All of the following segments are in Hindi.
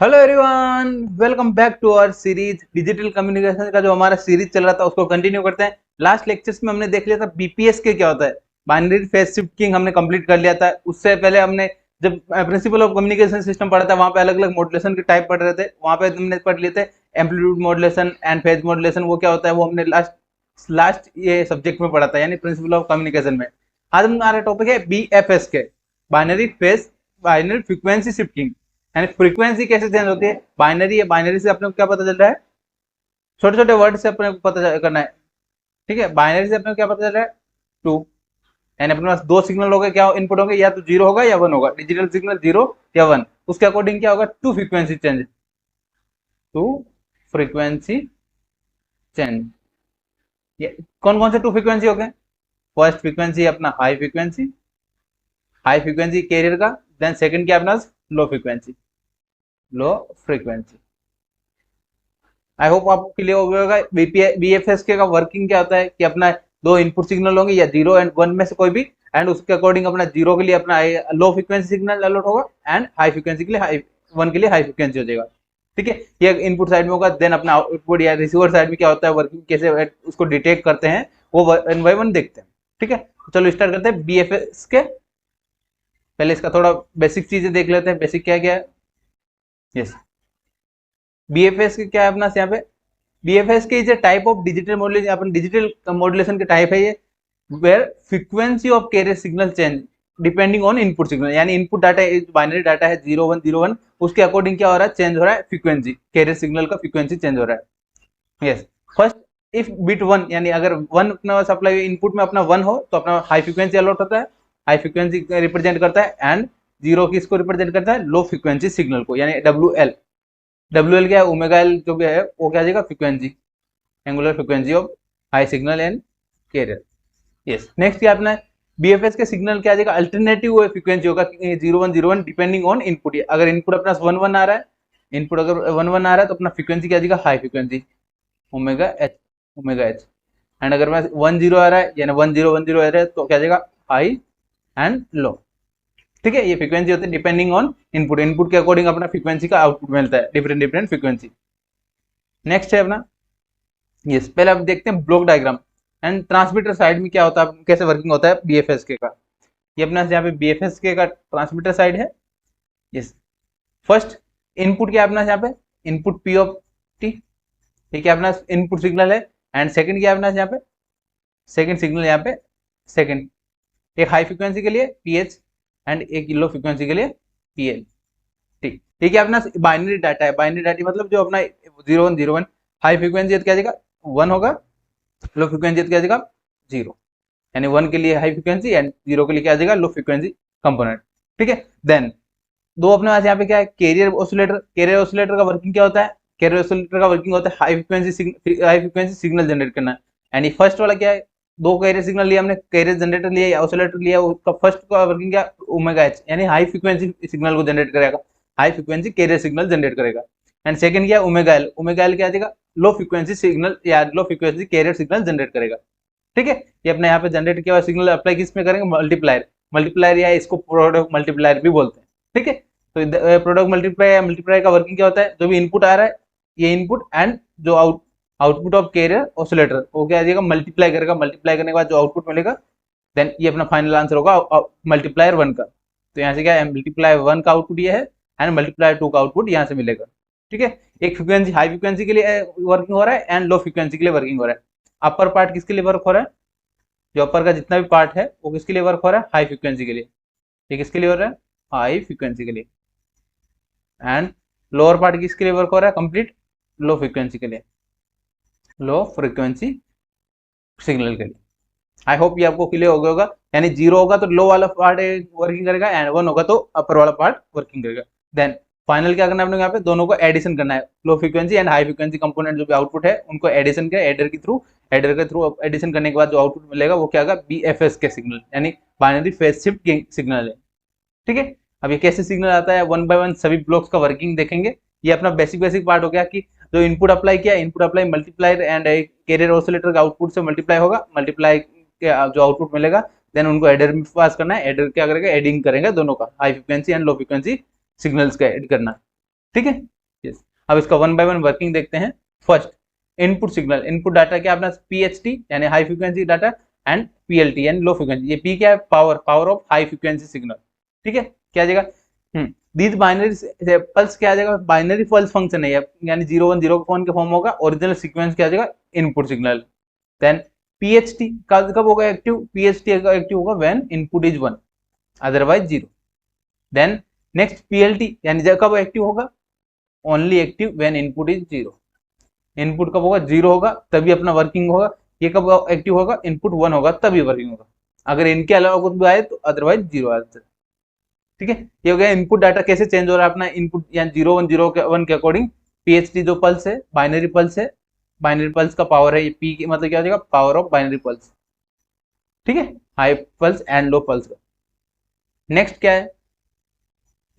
Hello everyone, welcome back to our series digital communication का जो हमारा सीरीज चल रहा था उसको कंटिन्यू करते हैं। लास्ट लेक्चर्स में हमने देख लिया था बीपीएस के क्या होता है, बाइनरी फेज शिफ्टिंग हमने कंप्लीट कर लिया था। उससे पहले हमने जब प्रिंसिपल ऑफ कम्युनिकेशन सिस्टम पढ़ा था वहां पे अलग अलग मॉड्यूलेशन के टाइप पढ़ रहे थे, वहां पे हमने पढ़ लिए थे amplitude modulation and phase modulation. वो क्या होता है वो हमने लास्ट लास्ट ये सब्जेक्ट में पढ़ा था, यानी प्रिंसिपल ऑफ कम्युनिकेशन में। आज हमारा टॉपिक है बीएफएस के, बाइनरी फ्रीक्वेंसी शिफ्टिंग। यानी फ्रीक्वेंसी कैसे चेंज होती है, बाइनरी है, बाइनरी से अपने को क्या पता चल रहा है, छोटे छोटे वर्ड से अपने को पता करना है। ठीक है, बाइनरी से अपने को क्या पता चल रहा है, टू। यानी अपने पास दो सिग्नल हो गए, क्या इनपुट होंगे, या तो जीरो होगा या वन होगा, डिजिटल सिग्नल जीरो या वन। उसके अकॉर्डिंग क्या होगा, two frequency change, two frequency change. ये कौन कौन से टू फ्रीक्वेंसी हो गए, फर्स्ट फ्रीक्वेंसी अपना हाई फ्रीक्वेंसी कैरियर का, देन सेकंड क्या अपना लो फ्रीक्वेंसी। आई होप आपको क्लियर हो गया होगा बीएफएस के का वर्किंग क्या होता है, कि अपना दो इनपुट सिग्नल होंगे या जीरो एंड वन में से कोई भी, एंड उसके अकॉर्डिंग अपना जीरो के लिए अपना लो फ्रीक्वेंसी सिग्नल अलॉट होगा, एंड हाई फ्रीक्वेंसी के लिए वन के लिए हाई फ्रीक्वेंसी हो जाएगा। ठीक है, ये इनपुट साइड में होगा। देन अपना आउटपुट या रिसीवर साइड में क्या होता है, वर्किंग कैसे उसको डिटेक्ट करते हैं, वो वन बाय वन देखते हैं। ठीक है, तो चलो स्टार्ट करते हैं बीएफएस के। पहले इसका थोड़ा बेसिक चीजें देख लेते हैं, बेसिक क्या क्या है। यस, बीएफएस के क्या है अपना यहाँ पे, बीएफएस के is a type of digital modulation, अपन डिजिटल मॉड्यूलेशन के टाइप है ये, where frequency of carrier signal change depending on input signal. यानी इनपुट डाटा बाइनरी डाटा है 0101, उसके अकॉर्डिंग क्या हो रहा है, चेंज हो रहा है फ्रीक्वेंसी, कैरियर सिग्नल का फ्रीक्वेंसी चेंज हो रहा है। Yes, first if bit one, यानी अगर वन अपना सप्लाई इनपुट में अपना वन हो तो अपना हाई फ्रीक्वेंसी अलॉट होता है, हाई फ्रीक्वेंसी रिप्रेजेंट करता है, एंड जीरो किसको रिप्रेजेंट करता है, लो फ्रीक्वेंसी सिग्नल को, यानी डब्ल्यू एल क्या है, ओमेगा एल जो भी है वो क्या जाएगा, frequency, angular frequency of high signal and carrier. Yes, next क्या अपना बीएफएस के सिग्नल क्या जाएगा, अल्टरनेटिव फ्रीक्वेंसी होगा 0101 डिपेंडिंग ऑन इनपुट। अगर इनपुट अपना वन आ रहा है, इनपुट अगर वन आ रहा है तो अपना फ्रीक्वेंसी क्या जाएगा, high frequency, omega H. And अगर मैं 10 आ रहा है, यानी 1010 आ रहा है तो क्या जाएगा, हाई एंड लो। ठीक है, ये फ्रीक्वेंसी होती है डिपेंडिंग ऑन इनपुट के अकॉर्डिंग अपना फ्रीक्वेंसी का आउटपुट मिलता है, डिफरेंट फ्रीक्वेंसी। नेक्स्ट है अपना, यस, पहले आप देखते हैं block diagram and transmitter side में क्या होता है, कैसे वर्किंग होता है बीएफएस के का। ये अपना यहाँ पे बीएफएस के का ट्रांसमीटर साइड है। यस, फर्स्ट इनपुट क्या अपना यहाँ पे, इनपुट पी ऑफ टी, ठीक है, अपना इनपुट सिग्नल है। एंड सेकंड क्या अपना यहाँ पे, सेकंड सिग्नल यहाँ पे, सेकंड एक हाई फ्रीक्वेंसी के लिए पीएच एंड एक लो फ्रीक्वेंसी के लिए पीएल। ठीक है, अपना बाइनरी डाटा है, बाइनरी डाटा मतलब जो अपना 0101, हाई फ्रीक्वेंसी क्या जाएगा, वन होगा, लो फ्रीक्वेंसी क्या जाएगा, जीरो। यानी वन के लिए हाई फ्रीक्वेंसी एंड जीरो के लिए क्या जाएगा, लो फ्रीक्वेंसी कंपोनेंट। ठीक है, देन दो अपने पास यहाँ पे क्या है, कैरियर ऑसिलेटर का वर्किंग क्या होता है, कैरियर ऑसिलेटर का वर्किंग होता है हाई फ्रीक्वेंसी सिग्नल जनरेट करना। यानी फर्स्ट वाला क्या है, दो कैरियर सिग्नल लिया हमने, कैरियर जनरेटर लिया या ऑसिलेटर लिया, उसका फर्स्ट का वर्किंग क्या, ओमेगा एच, यानी हाई फ्रीक्वेंसी सिग्नल को जनरेट करेगा, high frequency carrier signal generate करेगा। एंड सेकंड क्या है, ओमेगा एल क्या देगा, लो फ्रीक्वेंसी सिग्नल या लो फ्रीक्वेंसी कैरियर सिग्नल जनरेट करेगा। ठीक है, ये अपने यहाँ पे जनरेट किया हुआ सिग्नल अप्लाई किस में करेंगे, मल्टीप्लायर या इसको प्रोडक्ट मल्टीप्लायर भी बोलते हैं। ठीक है, तो प्रोडक्ट मल्टीप्लायर का वर्किंग क्या होता है, जो भी इनपुट आ रहा है, ये इनपुट एंड जो आउटपुट ऑफ कैरियर ऑसिलेटर वो क्या आ जाएगा, मल्टीप्लाई करेगा, मल्टीप्लाई करने के बाद जो आउटपुट मिलेगा, देन ये अपना फाइनल आंसर होगा मल्टीप्लायर वन का। तो यहाँ से क्या है, मल्टीप्लाई वन का आउटपुट ये है एंड मल्टीप्लाई टू का आउटपुट यहाँ से मिलेगा। ठीक है, एक फ्रीक्वेंसी हाई फ्रीक्वेंसी के लिए वर्किंग हो रहा है एंड लो फ्रीक्वेंसी के लिए वर्किंग हो रहा है। अपर पार्ट किसके लिए वर्क हो रहा है, जो अपर का जितना भी पार्ट है वो किसके लिए वर्क हो रहा है, हाई फ्रीक्वेंसी के लिए। ये किसके लिए हो रहा है, हाई फ्रीक्वेंसी के लिए। एंड लोअर पार्ट किसके लिए वर्क हो रहा है, कंप्लीट लो फ्रीक्वेंसी के लिए, लो फ्रीक्वेंसी सिग्नल के लिए। आई होप ये आपको क्लियर हो गया होगा। यानी जीरो होगा तो लो वाला पार्ट वर्किंग करेगा एंड वन होगा तो अपर वाला पार्ट वर्किंग करेगा। देन फाइनल क्या करना है अपने यहाँ पे, दोनों को एडिशन करना है, low frequency and high frequency component जो भी आउटपुट है उनको एडिशन किया एडर के थ्रू एडिशन करने के बाद जो आउटपुट मिलेगा वो क्या होगा, बीएफएस के सिग्नल, यानी बाइनरी फेज शिफ्ट सिग्नल है। ठीक है, अब ये कैसे सिग्नल आता है, वन बाय वन सभी ब्लॉक्स का वर्किंग देखेंगे। ये अपना बेसिक पार्ट हो गया कि जो इनपुट अप्लाई किया, input apply multiplier and carrier oscillator का आउटपुट से मल्टीप्लाई होगा, मल्टीप्लाई के जो आउटपुट मिलेगा देन उनको एडर में पास करना है, एडर क्या करेगा, एडिंग करेंगे दोनों का, high frequency and low frequency signals का एड करना। ठीक है, अब इसका वन बाय वन वर्किंग देखते हैं। First, input signal, input data क्या अपना पीएचटी यानी high frequency data, and PLT यानी लो फ्रीक्वेंसी। ये पी क्या है, power, power of high frequency signal. ठीक है, क्या आ जाएगा, दीज बाइनरी पल्स क्या आ जाएगा, बाइनरी पल्स फंक्शन है यानी 0 1 0 1 के फॉर्म होगा। ओरिजिनल सीक्वेंस क्या आ जाएगा, इनपुट सिग्नल। देन पीएचटी कब होगा एक्टिव, पीएचटी एक्टिव होगा when input is 1 otherwise 0। Then next PLT यानी कब एक्टिव होगा, only active when input is 0। Input कब होगा, 0 होगा तभी अपना वर्किंग होगा। ये कब एक्टिव होगा, इनपुट 1 होगा तभी वर्किंग होगा। अगर इनके अलावा कुछ भी आए तो अदरवाइज 0 आ जाता है। ठीक है, ये हो गया इनपुट डाटा कैसे चेंज हो रहा है अपना इनपुट यानी 0 1 0 1 के अकॉर्डिंग। पीएचडी जो पल्स है, बाइनरी पल्स है, बाइनरी पल्स का पावर है ये पी की, मतलब क्या हो जाएगा, पावर ऑफ बाइनरी पल्स। ठीक है, high pulse and low pulse का। नेक्स्ट क्या है,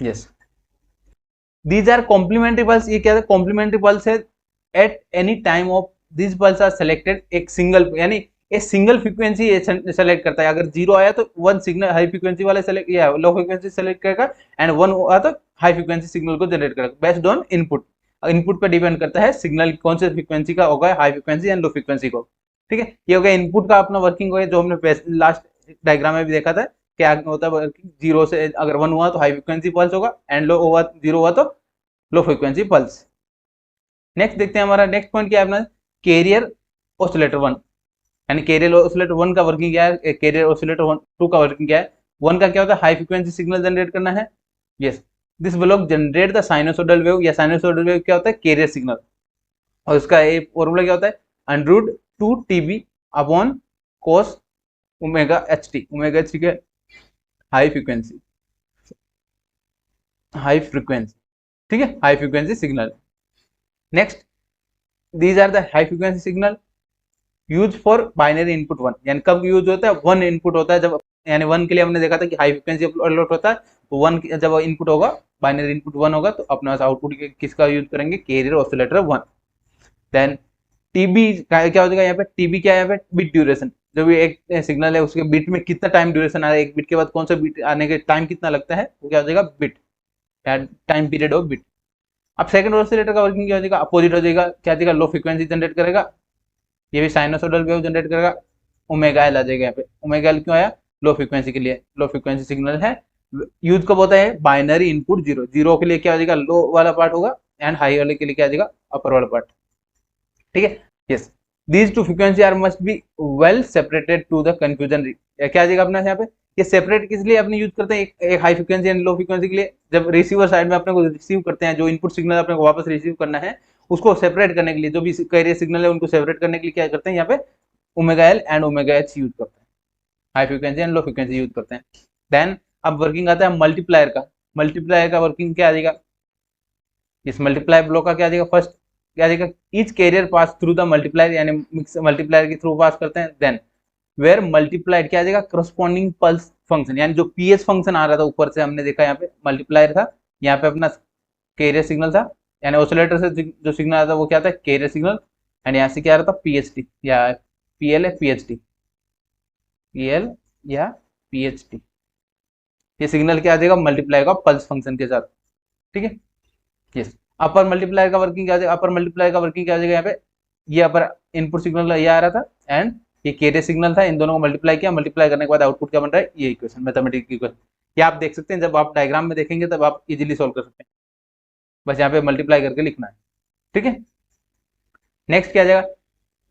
yes, these are complementary pulse. ये क्या है, कॉम्प्लीमेंट्री पल्स है at any time of this pulse are selected, एक सिंगल यानी ये सिंगल फ्रीक्वेंसी सेलेक्ट करता है। अगर 0 आया तो 1 सिग्नल हाई फ्रीक्वेंसी वाले सेलेक्ट या लो फ्रीक्वेंसी सेलेक्ट करेगा, एंड 1 हुआ तो हाई फ्रीक्वेंसी सिग्नल को जनरेट करेगा बेस्ड ऑन इनपुट। इनपुट पर डिपेंड करता है सिग्नल कौन से फ्रीक्वेंसी का होगा, high frequency and low frequency को। ठीक है, ये हो गया इनपुट का अपना वर्किंग हो गया, जो हमने लास्ट डायग्राम में भी देखा था क्या होता है वर्किंग। 0 से अगर 1 हुआ तो हाई फ्रीक्वेंसी पल्स होगा, एंड लो हुआ 0 हुआ तो लो फ्रीक्वेंसी पल्स। नेक्स्ट देखते हैं हमारा नेक्स्ट पॉइंट क्या है अपना, कैरियर ऑसिलेटर 1 यानी कैरियर ऑसिलेटर 1 का वर्किंग क्या है, कैरियर ऑसिलेटर 2 का वर्किंग क्या है। 1 का क्या होता है, हाई फ्रीक्वेंसी सिग्नल जनरेट करना है। Yes, this block generate the sinusoidal wave, या साइनोसोडल वेव क्या होता है, कैरियर सिग्नल। और उसका एक फॉर्मूला क्या होता है, √2 TB upon cos omega HT। Omega HT के हाई फ्रीक्वेंसी, हाई फ्रीक्वेंसी। ठीक है, high frequency signal. Next, these are the high frequency signal use for binary input 1 यानी कब यूज होता है, 1 इनपुट होता है जब, यानी 1 के लिए हमने देखा था कि हाई फ्रीक्वेंसी अलॉट होता है, तो 1 जब इनपुट होगा, बाइनरी इनपुट 1 होगा तो अपना आउटपुट किसका यूज करेंगे, कैरियर ऑसिलेटर 1। देन टीबी क्या हो जाएगा यहाँ पे, टीबी क्या है यहाँ पे, बिट ड्यूरेशन। जो भी एक सिग्नल है उसके बिट में कितना टाइम ड्यूरेशन आ रहा है, एक बिट के बाद कौन सा बिट आने के टाइम कितना लगता है, वो क्या हो जाएगा, bit, time period of bit. अब सेकंड ऑसिलेटर का वर्किंग क्या हो जाएगा, अपोजिट हो जाएगा, क्या जाएगा, लो फ्रीक्वेंसी जनरेट करेगा, ये भी साइनोसोडल वेव जनरेट करेगा। ओमेगा एल आ जाएगा यहाँ पे, ओमेगा एल क्यों आया, लो फ्रीक्वेंसी के लिए, लो फ्रीक्वेंसी सिग्नल है। यूज कब होता है, बाइनरी इनपुट 0, 0 के लिए क्या हो जाएगा, लो वाला पार्ट होगा, एंड हाई वाले के लिए क्या आ जाएगा, अपर वाला पार्ट। ठीक है, yes, these two frequency are must be well separated to the confusion. क्या आ जाएगा अपना यहाँ पे, ये सेपरेट किस लिए अपने यूज करते हैं, एक high frequency and low frequency के लिए। जब रिसीवर साइड में अपने को रिसीव करते हैं, जो इनपुट सिग्नल अपने को वापस रिसीव करना है, उसको सेपरेट करने के लिए, जो भी कैरियर सिग्नल है उनको सेपरेट करने के लिए क्या करते हैं, यहाँ पे omega L and omega H use करते हैं, high frequency and low frequency use करते हैं। देन अब वर्किंग आता है मल्टीप्लायर का। मल्टीप्लायर का वर्किंग क्या आ जाएगा, इस मल्टीप्लायर ब्लॉक का क्या आ जाएगा, फर्स्ट क्या आ जाएगा, each carrier pass through the multiplier यानी मिक्स मल्टीप्लायर के थ्रू पास करते हैं। देन वेयर मल्टीप्लाइड क्या आ जाएगा, करस्पॉन्डिंग पल्स फंक्शन, यानी जो पीएस फंक्शन आ रहा था ऊपर से हमने देखा, यहाँ पे मल्टीप्लायर था, यहाँ पे अपना कैरियर सिग्नल था, यानी ऑसिलेटर से जो सिग्नल आता है वो क्या था, कैरियर सिग्नल, एंड यहाँ से क्या आ रहा था, पीएचटी या पीएल है पीएचटी, पीएल या पीएचटी। ये सिग्नल क्या आ जाएगा, मल्टीप्लाई का पल्स फंक्शन के साथ। ठीक है, यस, अपर मल्टीप्लायर का वर्किंग क्या आ जाएगा, अपर मल्टीप्लायर का वर्किंग क्या आ जाएगा यहाँ पे, ये अपर इनपुट सिग्नल ये आ रहा था, एंड ये कैरियर सिग्नल था, इन दोनों को मल्टीप्लाई किया, मल्टीप्लाई करने के बाद आउटपुट क्या बन रहा है, ये इक्वेशन, मैथमेटिकल इक्वेशन। ये आप देख सकते हैं, जब आप डायग्राम में देखेंगे तब आप इजीली सोल्व कर सकते हैं, बस यहाँ पे मल्टीप्लाई करके लिखना है। ठीक है, नेक्स्ट क्या आ जाएगा,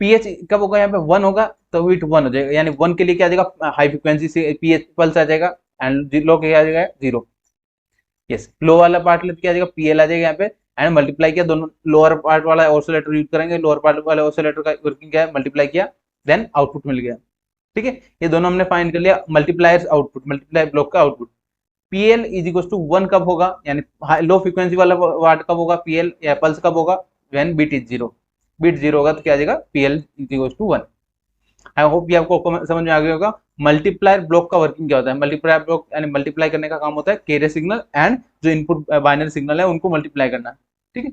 पीएच कब होगा, यहाँ पे 1 होगा तो विट 1 हो जाएगा, यानी 1 के लिए क्या आ जाएगा, हाई फ्रीक्वेंसी से पीएच पल्स आ जाएगा, एंड लो के क्या आ जाएगा, 0। यस, लो वाला पार्ट लेते क्या आ जाएगा, पीएल आ जाएगा यहाँ पे, एंड मल्टीप्लाई किया, दोनों लोअर पार्ट वाला ऑसिलेटर यूज करेंगे, लोअर पार्ट वाले ऑसिलेटर का वर्किंग क्या है, मल्टीप्लाई किया, देन आउटपुट मिल गया। ठीक है, ये दोनों हमने फाइंड कर लिया, मल्टीप्लायर्स आउटपुट, मल्टीप्लाई ब्लॉक का output. PL is equal to 1 कब होगा, यानी लो फ्रीक्वेंसी वाला पार्ट कब होगा, पीएल या पल्स कब होगा, व्हेन बिट इज 0, बिट 0 होगा तो क्या आ जाएगा, PL is equal to 1। I hope ये आपको समझ में आ गया होगा। मल्टीप्लायर ब्लॉक का वर्किंग क्या होता है, मल्टीप्लायर ब्लॉक यानी मल्टीप्लाई करने का काम होता है, कैरियर सिग्नल एंड जो इनपुट बाइनरी सिग्नल है उनको मल्टीप्लाई करना। ठीक है,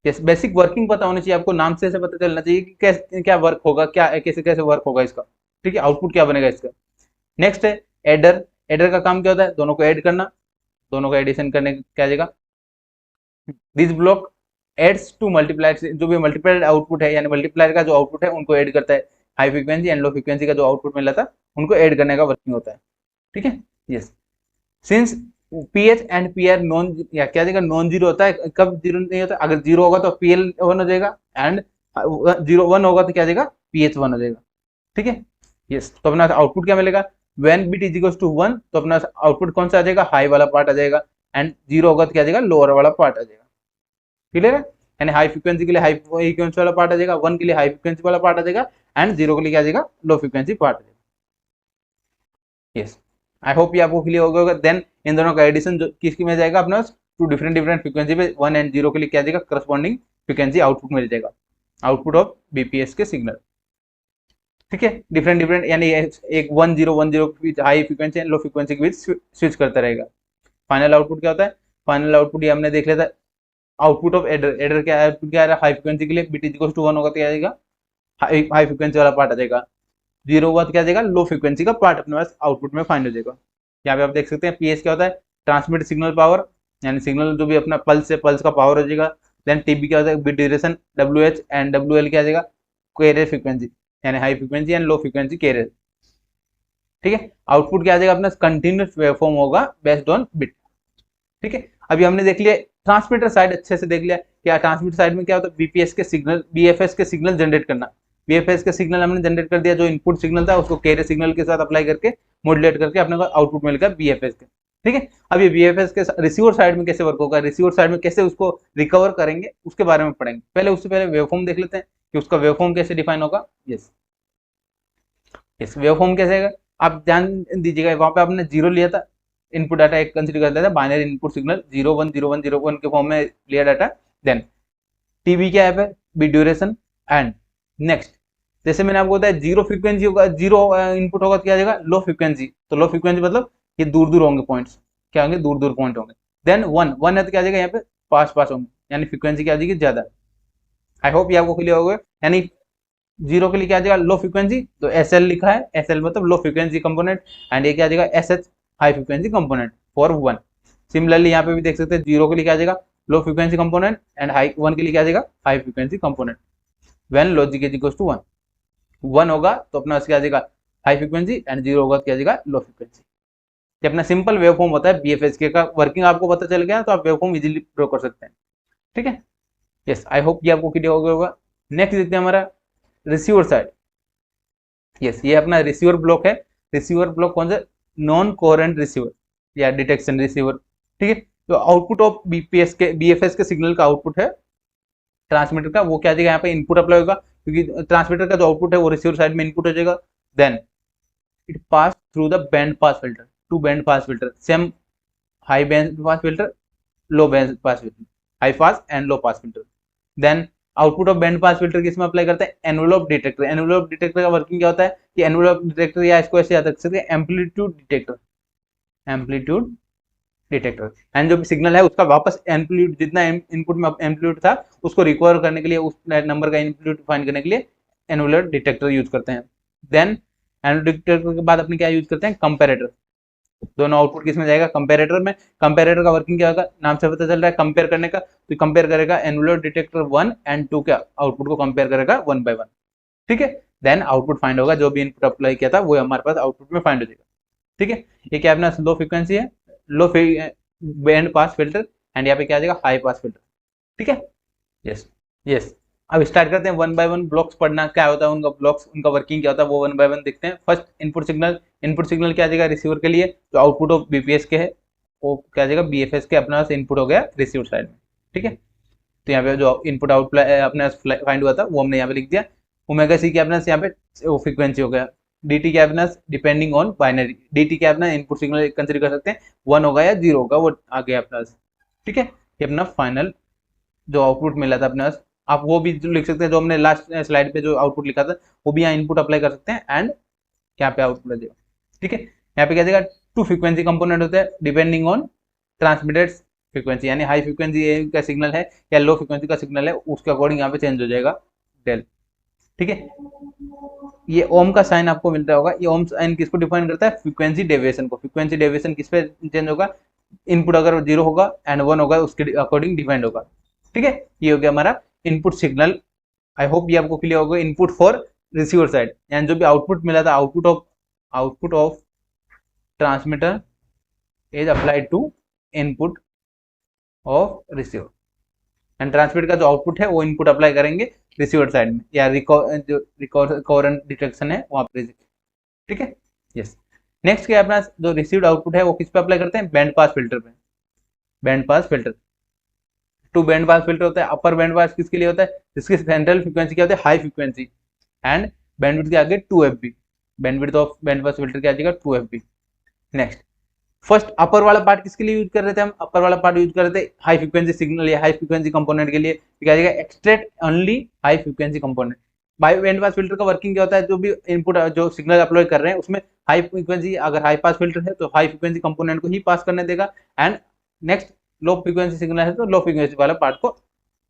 यस, बेसिक वर्किंग पता होनी चाहिए आपको, नाम से पता चलना चाहिए कि कैसे क्या वर्क होगा, क्या कैसे कैसे वर्क होगा इसका। ठीक है, आउटपुट क्या बनेगा इसका। नेक्स्ट है एडर। एडर का काम क्या होता है, दोनों को ऐड करना, दोनों को एडिशन करने क्या आ जाएगा, this block adds to multiplier, जो भी मल्टीप्लायर आउटपुट है यानी मल्टीप्लायर का जो आउटपुट है उनको ऐड करता है। High frequency and low frequency का जो आउटपुट मिला था उनको ऐड करने का वर्किंग होता है। ठीक है, yes. Since pH and PR non, या क्या देगा, नॉन जीरो होता है। कब जीरो नहीं होता? अगर जीरो होगा तो पीएल वन हो जाएगा, एंड जीरो वन होगा तो क्या देगा, पीएच वन हो जाएगा। ठीक है, यस। तो अपना आउटपुट क्या मिलेगा, when bit is equals to one, तो अपना आउटपुट कौन सा आ जाएगा, हाई वाला पार्ट आ जाएगा, एंड जीरो होगा तो क्या आ जाएगा, लोअर वाला पार्ट आ जाएगा। क्लियर है? यानी हाई फ्रीक्वेंसी के लिए हाई फ्रीक्वेंसी वाला पार्ट आ जाएगा, वन के लिए हाई फ्रीक्वेंसी वाला पार्ट आ जाएगा, एंड जीरो के लिए क्या आ जाएगा, लो फ्रीक्वेंसी पार्ट आ जाएगा। यस, आई होप ये आपको क्लियर हो गया होगा। देन इन दोनों का एडिशन किसकी में जाएगा अपना, टू डिफरेंट डिफरेंट फ्रीक्वेंसी पे, वन एंड जीरो के लिए क्या देगा, करस्पॉन्डिंग फ्रीक्वेंसी आउटपुट मिल जाएगा, आउटपुट ऑफ बीपीएस के सिग्नल। ठीक है, डिफरेंट डिफरेंट, यानी एक 1010 के बीच high frequency and low frequency के बीच स्विच करता रहेगा। फाइनल आउटपुट क्या होता है, फाइनल आउटपुट ये हमने देख लिया था, आउटपुट ऑफ एडर। एडर क्या है, आउटपुट क्या है, हाई फ्रीक्वेंसी के लिए bit is equal to one होगा तो क्या आएगा, हाई फ्रीक्वेंसी वाला पार्ट आ जाएगा, जीरो हुआ तो क्या जाएगा, लो फ्रीक्वेंसी का पार्ट अपने पास आउटपुट में फाइंड हो जाएगा। यहाँ पे आप देख सकते हैं पीएस क्या होता है, ट्रांसमिट सिग्नल पावर, यानी सिग्नल जो भी अपना पल्स है, पल्स का पावर हो जाएगा। देन टीबी क्या होता है, bit duration, WH, and WL क्या आ जाएगा, कैरियर फ्रीक्वेंसी, यानी high frequency and low frequency carrier. ठीक है, आउटपुट क्या आ जाएगा अपना, कंटिन्यूस वेवफॉर्म होगा बेस्ड ऑन बिट। ठीक है, अभी हमने देख लिया ट्रांसमीटर साइड, अच्छे से देख लिया क्या ट्रांसमीटर साइड में क्या होता है, बीपीएस के सिग्नल, बीएफएस के सिग्नल जनरेट करना। बीएफएस के सिग्नल हमने जनरेट कर दिया, जो इनपुट सिग्नल था उसको कैरियर सिग्नल के साथ अप्लाई करके मॉड्यूलेट करके अपने को आउटपुट मिलेगा बीएफएस के। ठीक है, अब ये बीएफएस के रिसीवर साइड में कैसे वर्क होगा, रिसीवर साइड में कैसे उसको रिकवर करेंगे उसके बारे में पढ़ेंगे। पहले उससे पहले वेवफॉर्म देख लेते हैं कि उसका वेवफॉर्म कैसे डिफाइन होगा। यस, यस, वेवफॉर्म कैसे है आप ध्यान दीजिएगा, वहां पे आपने जीरो लिया था, इनपुट डाटा एक कंसीडर करता था, बाइनरी इनपुट सिग्नल 010101 के फॉर्म में लिया डाटा। देन टीबी क्या है, बी ड्यूरेशन, एंड नेक्स्ट जैसे मैंने आपको बताया जीरो फ्रीक्वेंसी होगा, जीरो इनपुट होगा तो क्या आ जाएगा, लो फ्रीक्वेंसी। तो लो फ्रीक्वेंसी मतलब ये दूर दूर होंगे पॉइंट्स, क्या होंगे, दूर दूर पॉइंट होंगे। देन वन, वन है तो क्या आ जाएगा, यहाँ पे पास पास होंगे, यानी फ्रीक्वेंसी क्या आ जाएगी, ज्यादा। आई होप ये आपको क्लियर होगा। यानी जीरो के लिए क्या आ जाएगा, लो फ्रीक्वेंसी, तो एस एल लिखा है, एस एल मतलब लो फ्रीक्वेंसी कंपोनेंट, एंड ये क्या आ जाएगा, S H, high frequency component for one. Similarly यहाँ पे भी देख सकते हैं, जीरो के लिए क्या आ जाएगा, low frequency component, and high, one के लिए क्या आ जाएगा, high frequency component. When logic is equal to one, one होगा तो अपना क्या आ जाएगा, हाई फ्रीक्वेंसी, एंड जीरो होगा तो क्या आ जाएगा, लो फ्रीक्वेंसी। ये अपना सिंपल वेवफॉर्म होता है बीएफएस के का। वर्किंग आपको पता चल गया तो आप वेवफॉर्म इजीली ड्रॉ कर सकते हैं। ठीक है, यस, आई होप ये आपको क्लियर हो गया होगा। नेक्स्ट देखते हैं हमारा रिसीवर साइड। यस, ये अपना रिसीवर ब्लॉक है। रिसीवर ब्लॉक कौन सा, नॉन कोहेरेंट रिसीवर या डिटेक्शन रिसीवर। ठीक है, तो आउटपुट ऑफ बीपीएस के, बीएफएस के सिग्नल का आउटपुट है ट्रांसमीटर का, वो क्या जाएगा, यहाँ पे इनपुट अप्लाई होगा, क्योंकि ट्रांसमीटर का जो आउटपुट है वो रिसीवर साइड में इनपुट हो जाएगा। Then it pass through the band pass filter, two band pass filter, same high band pass filter, low band pass filter, high pass and low pass filter. Then output of band pass filter किसमें अप्लाई करते हैं, एनवेलप डिटेक्टर। एनवेलप डिटेक्टर का वर्किंग क्या होता है कि एनवेलप डिटेक्टर, या इसको ऐसे याद रख सकते हैं, amplitude detector, amplitude detector. And जो सिग्नल है उसका वापस एम्पलीट्यूड, जितना इनपुट में एम्पलीट्यूड था उसको रिकवर करने के लिए, उस नंबर का एम्पलीट्यूड फाइंड करने के लिए एनवेलप डिटेक्टर यूज करते हैं। देन एनवेलप डिटेक्टर के बाद अपने क्या यूज करते हैं, कंपेरेटर। दोनों आउटपुट किसमें जाएगा, कंपेरेटर में। कंपेरेटर का वर्किंग क्या होगा, नाम से पता चल रहा है कंपेयर करने का, तो कंपेयर करेगा एनवेलप डिटेक्टर 1 एंड 2 का आउटपुट को कंपेयर करेगा 1 by 1। ठीक है, देन आउटपुट फाइंड होगा, जो भी इनपुट अप्लाई किया था वो हमारे पास आउटपुट में फाइंड हो जाएगा। ठीक है, ये क्या अपना लो फ्रीक्वेंसी है, लो बैंड पास फिल्टर, एंड यहाँ पे क्या आ जाएगा, हाई पास फिल्टर। ठीक है, यस, यस। अब स्टार्ट करते हैं 1 by 1 ब्लॉक्स पढ़ना, क्या होता है उनका ब्लॉक्स, उनका वर्किंग क्या होता है, वो 1 by 1 देखते हैं। First input signal, input signal क्या आ जाएगा रिसीवर के लिए, जो आउटपुट ऑफ बीपीएस के है वो क्या आ जाएगा, बीएफएस के अपना इनपुट हो गया रिसीवर साइड में। ठीक है, तो यहाँ पे जो इनपुट आउटपुट अपने फाइंड हुआ था वो हमने यहाँ पे लिख दिया। ओमेगा सी क्या अपना यहाँ पे फ्रीक्वेंसी हो गया, dt क्या अपना डिपेंडिंग ऑन बाइनरी, dt क्या अपना इनपुट सिग्नल कंसीडर कर सकते हैं, 1 होगा या 0 होगा, वो आ गया अपना। ठीक है, ये अपना फाइनल जो आउटपुट मिला था अपना, आप वो भी लिख सकते हैं, जो हमने लास्ट स्लाइड पे जो आउटपुट लिखा था वो भी यहाँ इनपुट अप्लाई कर सकते हैं, एंड यहाँ पे आउटपुट आ जाएगा। ठीक है, यहाँ पे क्या देगा, टू फ्रीक्वेंसी कंपोनेंट होता है डिपेंडिंग ऑन ट्रांसमिटेड फ्रीक्वेंसी, यानी हाई फ्रीक्वेंसी का सिग्नल है या लो फ्रीक्वेंसी का सिग्नल है, उसके अकॉर्डिंग यहाँ पे चेंज हो जाएगा डेल। ठीक है, ये ओम का साइन आपको मिलता होगा। ये ओम साइन किसको डिफाइन करता है, फ्रीक्वेंसी डेविएशन को। फ्रीक्वेंसी डेविएशन किस पे चेंज होगा, इनपुट अगर 0 होगा एंड 1 होगा उसके अकॉर्डिंग डिपेंड होगा। ठीक है, ये हो गया हमारा इनपुट सिग्नल। आई होप ये आपको क्लियर होगा। इनपुट फॉर रिसीवर साइड, यानी जो भी आउटपुट मिला था, output of transmitter is applied to input of receiver, and transmit का जो आउटपुट है वो इनपुट अप्लाई करेंगे रिसीवर साइड में, या जो रिकॉर्डेंट डिटेक्शन है वहां पर। ठीक है, यस। नेक्स्ट क्या है अपना, जो रिसीव्ड आउटपुट है वो किस पे अप्लाई करते हैं, बैंड पास फिल्टर पे। Band pass filter, two band pass filter होता है। अपर बैंड पास किसके लिए होता है, जिसकी सेंट्रल फ्रीक्वेंसी क्या होती है, हाई फ्रीक्वेंसी, एंड बैंडविड्थ के आगे 2 FB। Bandwidth of band pass filter क्या आ जाएगा, 2 FB। नेक्स्ट, फर्स्ट अपर वाला पार्ट किसके लिए यूज कर रहे थे हम, अपर वाला पार्ट यूज कर रहे थे हाई फ्रीक्वेंसी सिग्नल या हाई फ्रीक्वेंसी कंपोनेंट के लिए। क्या आ जाएगा, extract only high frequency component. By band pass filter का वर्किंग क्या होता है, जो भी इनपुट जो सिग्नल अप्लाई कर रहे हैं उसमें हाई फ्रीक्वेंसी, अगर हाई पास फिल्टर है तो हाई फ्रीक्वेंसी कंपोनेंट को ही पास करने देगा, and next low frequency signal है तो लो फ्रीक्वेंसी वाला पार्ट को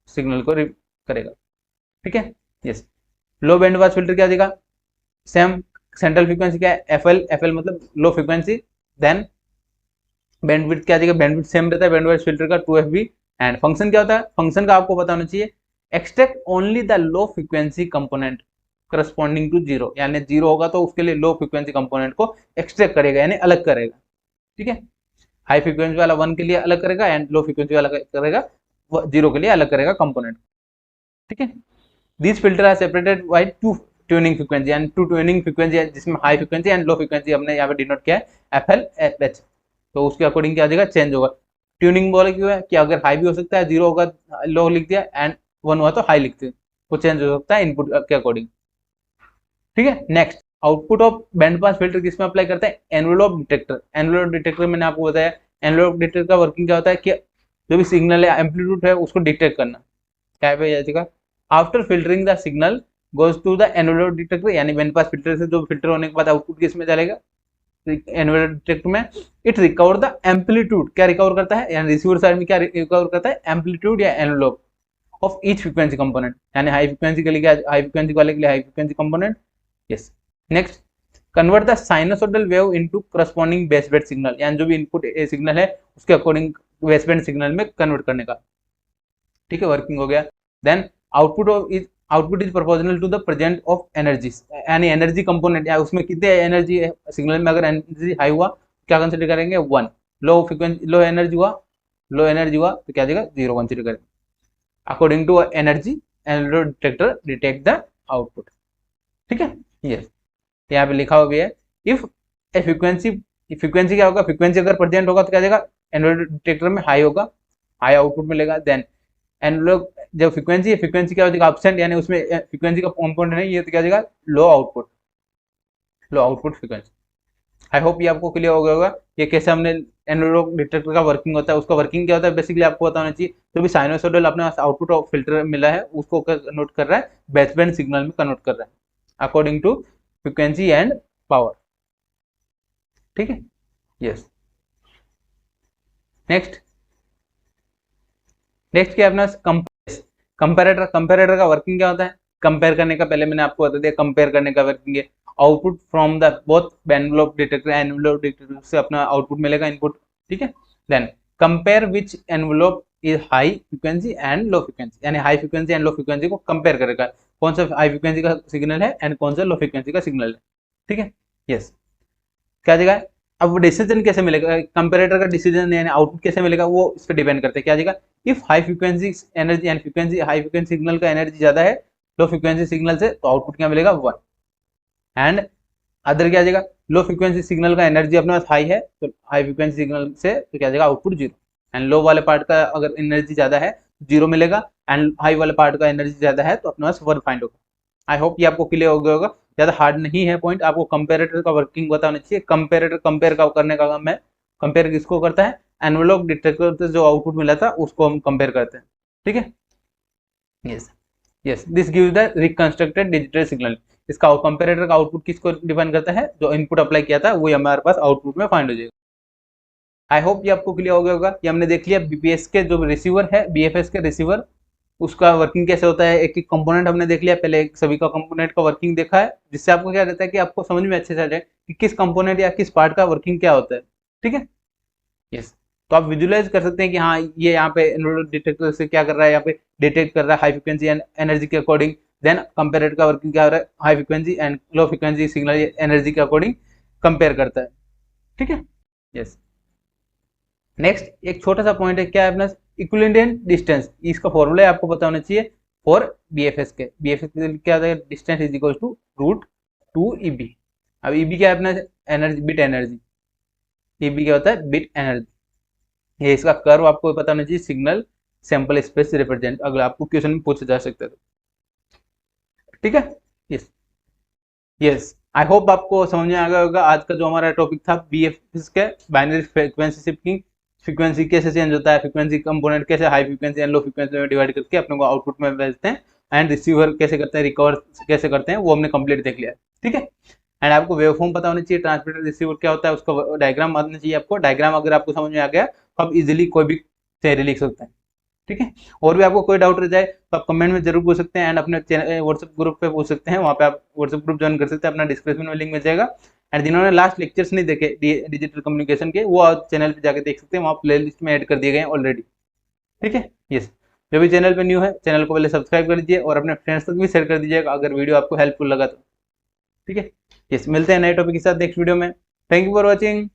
सिग्नल को करेगा। ठीक है, यस। लो बैंड पास फिल्टर क्या देगा, सेम सेंट्रल फ्रीक्वेंसी क्या है, एफएल मतलब लो फ्रीक्वेंसी, देन बैंडविड्थ क्या देगा, बैंडविड्थ सेम रहता है बैंडविड्थ फिल्टर का 2 FB। एंड फंक्शन क्या होता है, फंक्शन का आपको पता होना चाहिए, extract only the low frequency component corresponding to 0, यानी 0 होगा तो उसके लिए लो फ्रीक्वेंसी कंपोनेंट को एक्सट्रैक्ट करेगा, यानी अलग करेगा। ठीक है, हाई फ्रीक्वेंसी वाला 1 के लिए अलग करेगा, एंड लो फ्रीक्वेंसी वाला करेगा 0 के लिए अलग करेगा कंपोनेंट। ठीक है, this filter are separated by 2 tuning frequency, and 2 tuning frequency है जिसमें high frequency and low frequency हमने यहाँ पे डिनोट किया है FL FH। तो उसके अकॉर्डिंग क्या आ जाएगा, चेंज होगा। ट्यूनिंग बोले क्यों है कि अगर हाई भी हो सकता है, 0 होगा लो लिख दिया, एंड 1 हुआ तो हाई लिखते हैं, वो चेंज हो सकता है इनपुट के अकॉर्डिंग। ठीक है, next, output of band pass filter किसमें अप्लाई करते हैं, एनवेलोप डिटेक्टर। एनवेलोप डिटेक्टर मैंने आपको बताया, एनवेलोप डिटेक्टर का वर्किंग क्या होता है कि जो भी सिग्नल है एम्पलीट्यूड है उसको डिटेक्ट करना। क्या पे जाएगा, after filtering the signal goes to the envelope detector, यानी बैंड पास फिल्टर से जो फिल्टर होने के बाद आउटपुट किसमें चलेगा, एनवेलोप डिटेक्टर में। इट रिकवर द एम्पलीट्यूड, क्या रिकवर करता है, यानी रिसीवर साइड में क्या रिकवर करता है, एम्पलीट्यूड या envelope of each frequency component, यानी हाई फ्रीक्वेंसी के लिए क्या, हाई फ्रीक्वेंसी वाले के लिए high frequency component. Yes, next, convert the sinusoidal wave into corresponding baseband signal, यानी जो भी इनपुट सिग्नल है उसके अकॉर्डिंग बेसबैंड सिग्नल में कन्वर्ट करने का। ठीक है, वर्किंग हो गया। Then output is proportional to the present of energy, यानी एनर्जी कंपोनेंट, या उसमें कितने एनर्जी है सिग्नल में, अगर एनर्जी हाई हुआ क्या कंसिडर करेंगे 1, लो फ्रीक्वेंसी लो एनर्जी हुआ तो क्या देगा 0 कंसिडर करेंगे। According to energy envelope detector detect the output. ठीक है, यस, यहाँ पे लिखा हुआ भी है, इफ ए फ्रीक्वेंसी क्या होगा, फ्रीक्वेंसी अगर प्रेजेंट होगा तो क्या देगा, एनवेलोप डिटेक्टर में हाई होगा, हाई आउटपुट मिलेगा। देन एनवेलोप जब फ्रीक्वेंसी क्या हो जाएगा, एब्सेंट, यानी उसमें फ्रीक्वेंसी का कंपोनेंट नहीं है तो क्या देगा, low output frequency. I hope ये आपको क्लियर हो गया होगा ये कैसे हमने एनवेलोप डिटेक्टर का वर्किंग होता है। उसका वर्किंग क्या होता है, बेसिकली आपको पता होना चाहिए, जो भी साइनोसॉइडल अपने पास आउटपुट ऑफ फिल्टर मिला है उसको कन्वर्ट कर रहा है बेसबैंड सिग्नल में कन्वर्ट कर रहा है according to frequency and power. ठीक है, यस। नेक्स्ट क्या अपना कंपेरेटर का वर्किंग क्या होता है, कंपेयर करने का, पहले मैंने आपको बता दिया कंपेयर करने का वर्किंग है। Output from the both envelope detector से अपना आउटपुट मिलेगा इनपुट। ठीक है, then compare which envelope is high frequency and low frequency, यानी high frequency and low frequency को कंपेयर करेगा, कौन सा हाई फ्रीक्वेंसी का सिग्नल है एंड कौन सा लो फ्रीक्वेंसी का सिग्नल है। ठीक है, यस। क्या देगा, अब डिसीजन कैसे मिलेगा, कंपेरेटर का डिसीजन यानी आउटपुट कैसे मिलेगा, वो इस पर डिपेंड करता है। क्या देगा, if high frequency energy and frequency high frequency signal का एनर्जी ज्यादा है लो फ्रीक्वेंसी सिग्नल से, तो आउटपुट क्या मिलेगा 1। एंड अदर क्या जाएगा, लो फ्रीक्वेंसी सिग्नल का एनर्जी अपने पास हाई है तो हाई फ्रीक्वेंसी सिग्नल से तो क्या जाएगा आउटपुट 0, एंड लो वाले पार्ट का अगर एनर्जी ज्यादा है 0 मिलेगा, एंड हाई वाले पार्ट का एनर्जी ज्यादा है तो अपने पास 1 फाइंड होगा। आई होप ये आपको क्लियर हो गया होगा, ज्यादा हार्ड नहीं है पॉइंट, आपको कंपेरेटर का वर्किंग बताना चाहिए। कंपेयर का करने का काम है, कंपेयर किसको करता है, एनवेलोप डिटेक्टर से जो आउटपुट मिला था उसको हम कंपेयर करते हैं। ठीक है, yes, this gives the reconstructed digital signal. इसका कंपेरेटर का आउटपुट किसको डिफाइन करता है, जो इनपुट अप्लाई किया था वो हमारे पास आउटपुट में फाइंड हो जाएगा। आई होप ये आपको क्लियर हो गया होगा। ये हमने देख लिया बीपीएस के जो रिसीवर है, बीएफएस के रिसीवर, उसका वर्किंग कैसे होता है, एक एक कंपोनेंट हमने देख लिया, पहले सभी का कंपोनेंट का वर्किंग देखा है, जिससे आपको क्या रहता है कि आपको समझ में अच्छे से आ जाए कि किस कंपोनेंट या किस पार्ट का वर्किंग क्या होता है। ठीक है, यस। तो आप विजुलाइज कर सकते हैं कि हाँ ये यहाँ पे डिटेक्टर से क्या कर रहा है, यहाँ पे डिटेक्ट कर रहा है हाई फ्रिक्वेंसी एंड एनर्जी के अकॉर्डिंग, देन कंपेरेटर का वर्किंग क्या हो रहा है, high frequency and low frequency signal energy के अकॉर्डिंग कंपेयर करता है। ठीक है, यस। नेक्स्ट एक छोटा सा पॉइंट है, क्या है अपना इक्विवेलेंट डिस्टेंस, इसका फॉर्मूला है आपको पता होना चाहिए फॉर बीएफएस के। बीएफएस के लिए क्या होता है, distance is equal to root 2 EB. अब ईबी क्या है अपना, एनर्जी, बिट एनर्जी। ईबी क्या होता है, बिट एनर्जी। ये इसका कर्व आपको पता होना चाहिए, सिग्नल सैंपल स्पेस रिप्रेजेंट, अगर आपको क्वेश्चन में पूछा जा सकता है तो। ठीक है, यस यस। आई होप आपको समझ में आ गया होगा। आज का जो हमारा टॉपिक था बीएफएस के, बाइनरी फ्रीक्वेंसी शिफ्टिंग, फ्रीक्वेंसी कैसे चेंज होता है, फ्रीक्वेंसी कंपोनेंट कैसे high frequency and low frequency में डिवाइड करके अपने को आउटपुट में भेजते हैं, एंड रिसीवर कैसे करते हैं, रिकवर कैसे करते हैं, वो हमने कंप्लीट देख लिया है। ठीक है, एंड आपको वेवफॉर्म पता होना चाहिए, ट्रांसमीटर रिसीवर क्या होता है, उसका डायग्राम आना चाहिए आपको। डायग्राम अगर आपको समझ में आ गया तो आप इजिली कोई भी थियरी लिख सकते हैं। ठीक है, और भी आपको कोई डाउट रह जाए तो आप कमेंट में जरूर पूछ सकते हैं, एंड अपने व्हाट्सएप ग्रुप पे पूछ सकते हैं, वहाँ पे आप व्हाट्सएप ग्रुप ज्वाइन कर सकते हैं, अपना डिस्क्रिप्शन में लिंक मिल जाएगा। एंड जिन्होंने लास्ट लेक्चर्स नहीं देखे डिजिटल कम्युनिकेशन के, वो चैनल पे जाके देख सकते हैं, वहाँ प्ले लिस्ट में ऐड कर दिए गए हैं ऑलरेडी। ठीक है, यस। जो भी चैनल पे न्यू है, चैनल को पहले सब्सक्राइब कर दीजिए और अपने फ्रेंड्स तक भी शेयर कर दीजिएगा अगर वीडियो आपको हेल्पफुल लगा तो। ठीक है, यस, मिलते हैं नए टॉपिक के साथ नेक्स्ट वीडियो में। Thank you for watching.